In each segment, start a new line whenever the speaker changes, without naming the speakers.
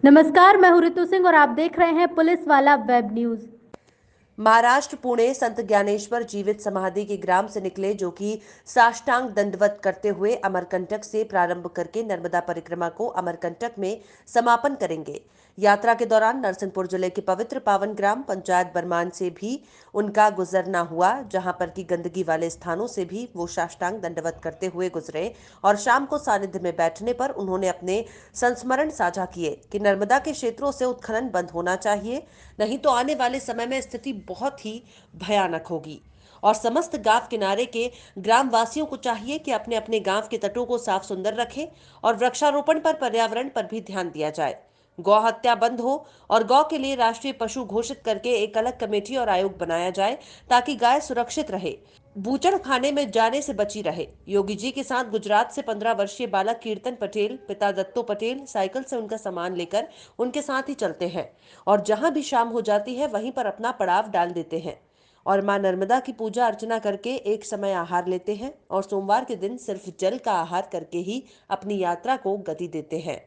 नमस्कार, मैं हूं रितु सिंह और आप देख रहे हैं पुलिस वाला वेब न्यूज।
महाराष्ट्र पुणे संत ज्ञानेश्वर जीवित समाधि के ग्राम से निकले, जो कि साष्टांग दंडवत करते हुए अमरकंटक से प्रारंभ करके नर्मदा परिक्रमा को अमरकंटक में समापन करेंगे। यात्रा के दौरान नरसिंहपुर जिले के पवित्र पावन ग्राम पंचायत बरमान से भी उनका गुजरना हुआ, जहां पर की गंदगी वाले स्थानों से भी वो साष्टांग दंडवत करते हुए गुजरे और शाम को सानिध्य में बैठने पर उन्होंने अपने संस्मरण साझा किए कि नर्मदा के क्षेत्रों से उत्खनन बंद होना चाहिए, नहीं तो आने वाले समय में स्थिति बहुत ही भयानक होगी। और समस्त गांव किनारे के ग्राम वासियों को चाहिए कि अपने अपने गांव के तटों को साफ सुंदर रखें और वृक्षारोपण पर, पर्यावरण पर भी ध्यान दिया जाए। गौ हत्या बंद हो और गौ के लिए राष्ट्रीय पशु घोषित करके एक अलग कमेटी और आयोग बनाया जाए, ताकि गाय सुरक्षित रहे, बूचड़ खाने में जाने से बची रहे। योगी जी के साथ गुजरात से 15 वर्षीय बालक कीर्तन पटेल, पिता दत्तो पटेल साइकिल से उनका सामान लेकर उनके साथ ही चलते हैं और जहां भी शाम हो जाती है वहीं पर अपना पड़ाव डाल देते हैं और मां नर्मदा की पूजा अर्चना करके एक समय आहार लेते हैं और सोमवार के दिन सिर्फ जल का आहार करके ही अपनी यात्रा को गति देते हैं।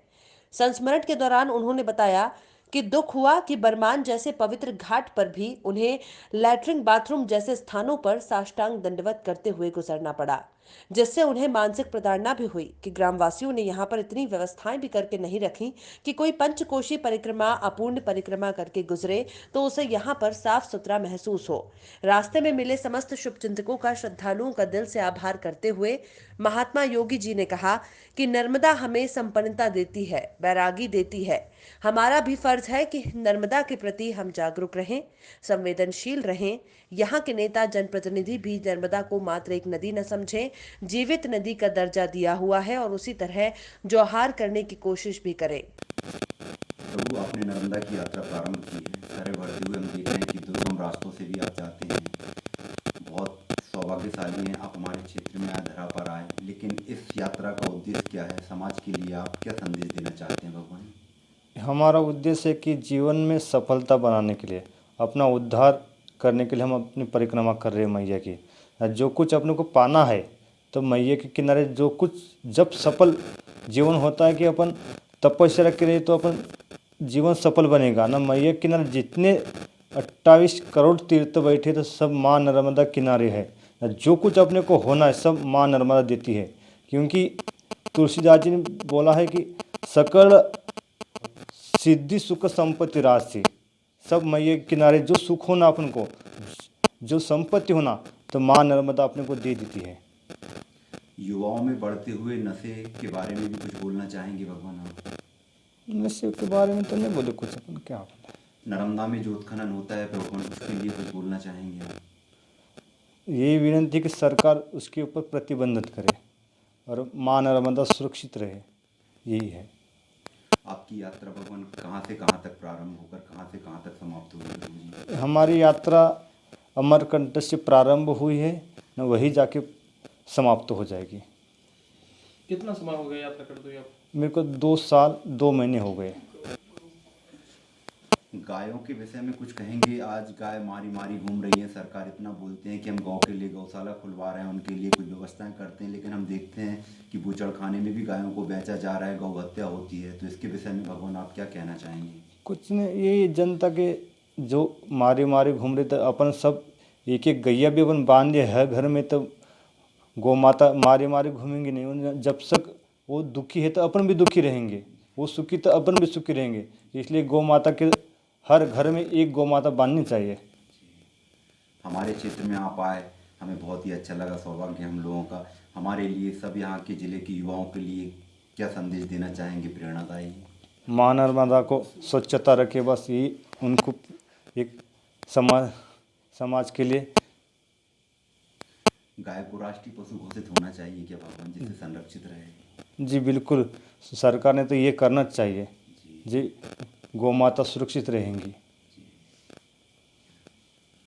संस्मरण के दौरान उन्होंने बताया कि दुख हुआ कि बरमान जैसे पवित्र घाट पर भी उन्हें लैट्रिन बाथरूम जैसे स्थानों पर साष्टांग दंडवत करते हुए गुजरना पड़ा, जिससे उन्हें मानसिक प्रताड़ना भी हुई कि ग्रामवासियों ने यहाँ पर इतनी व्यवस्थाएं भी करके नहीं रखी कि कोई पंचकोशी परिक्रमा अपूर्ण परिक्रमा करके गुजरे तो उसे यहाँ पर साफ सुथरा महसूस हो। रास्ते में मिले समस्त शुभचिंतकों का श्रद्धालुओं का दिल से आभार करते हुए महात्मा योगी जी ने कहा कि नर्मदा हमें संपन्नता देती है, बैरागी देती है। हमारा भी फर्ज है कि नर्मदा के प्रति हम जागरूक रहें, संवेदनशील रहें। यहाँ के नेता जनप्रतिनिधि भी नर्मदा को मात्र एक नदी न समझें, जीवित नदी का दर्जा दिया हुआ है और उसी तरह जोहार करने की कोशिश भी करें।
प्रभु, आपने नर्मदा की यात्रा प्रारंभ की है। सारे बढ़ते हुए हम देख रहे हैं कि दुर्गम रास्तों से भी आप जाते हैं। बहुत सौभाग्यशाली हैं आप, हमारे क्षेत्र में आज धरा पर आए। लेकिन इस यात्रा का उद्देश्य क्या है? समाज के लिए आप क्या संदेश देना चाहते हैं भगवान?
हमारा उद्देश्य है कि जीवन में सफलता बनाने के लिए, अपना उद्धार करने के लिए हम अपनी परिक्रमा कर रहे हैं मैया की। जो कुछ अपने को पाना है तो मैया के किनारे जो कुछ, जब सफल जीवन होता है कि अपन तपस्या करें तो अपन जीवन सफल बनेगा ना। मैया के किनारे जितने 28 करोड़ तीर्थ बैठे तो सब माँ नर्मदा किनारे है। जो कुछ अपने को होना है सब माँ नर्मदा देती है, क्योंकि तुलसीदास जी ने बोला है कि सकल सिद्धि सुख संपत्ति राशि, सब मैया के किनारे जो सुख होना अपन को, जो संपत्ति होना, तो माँ नर्मदा अपने को दे देती है।
युवाओं में बढ़ते हुए नशे के बारे में भी कुछ बोलना चाहेंगे भगवान आप?
नशे के बारे में तो नहीं बोले कुछ, अपन क्या बोले।
नर्मदा में जो उत्खनन होता है भगवान, उसके लिए कुछ बोलना चाहेंगे आप?
यही विनती कि सरकार उसके ऊपर प्रतिबंधित करे और माँ नर्मदा सुरक्षित रहे, यही है।
आपकी यात्रा भगवान कहाँ से कहाँ तक प्रारंभ होकर कहाँ से कहाँ तक समाप्त होगी?
हमारी यात्रा अमरकंटक से प्रारंभ हुई है न, वही जाके समाप्त हो जाएगी।
कितना समय हो गया यात्रा करते हुए आप?
मेरे को 2 साल 2 महीने हो गए।
गायों के विषय में कुछ कहेंगे? आज गाय मारी मारी घूम रही है। सरकार इतना बोलते हैं कि हम गौ के लिए गौशाला खुलवा रहे हैं, उनके लिए कुछ व्यवस्थाएं करते हैं, लेकिन हम देखते हैं कि बूचड़खाने में भी गायों को बेचा जा रहा है, गौ हत्या होती है। तो इसके विषय में भगवान आप क्या कहना चाहेंगे?
कुछ नहीं, यही जनता के जो मारे मारे घूम रहे थे, अपन सब एक एक गैया भी अपन बांध लिया है घर में, तो गौ माता मारे मारे घूमेंगे नहीं। जब तक वो दुखी है तो अपन भी दुखी रहेंगे, वो सुखी तो अपन भी सुखी रहेंगे। इसलिए गौ माता के हर घर में एक गौ माता बांधनी चाहिए।
हमारे क्षेत्र में आप आए, हमें बहुत ही अच्छा लगा, सौभाग्य हम लोगों का। हमारे लिए, सब यहाँ के ज़िले के युवाओं के लिए क्या संदेश देना चाहेंगे प्रेरणादायी?
माँ नर्मदा को स्वच्छता रखे, बस यही उनको एक समाज के लिए।
गाय को राष्ट्रीय पशु घोषित होना चाहिए क्या भगवान, जिससे संरक्षित रहे?
जी बिल्कुल, सरकार ने तो ये करना चाहिए जी, गौ माता सुरक्षित रहेंगी।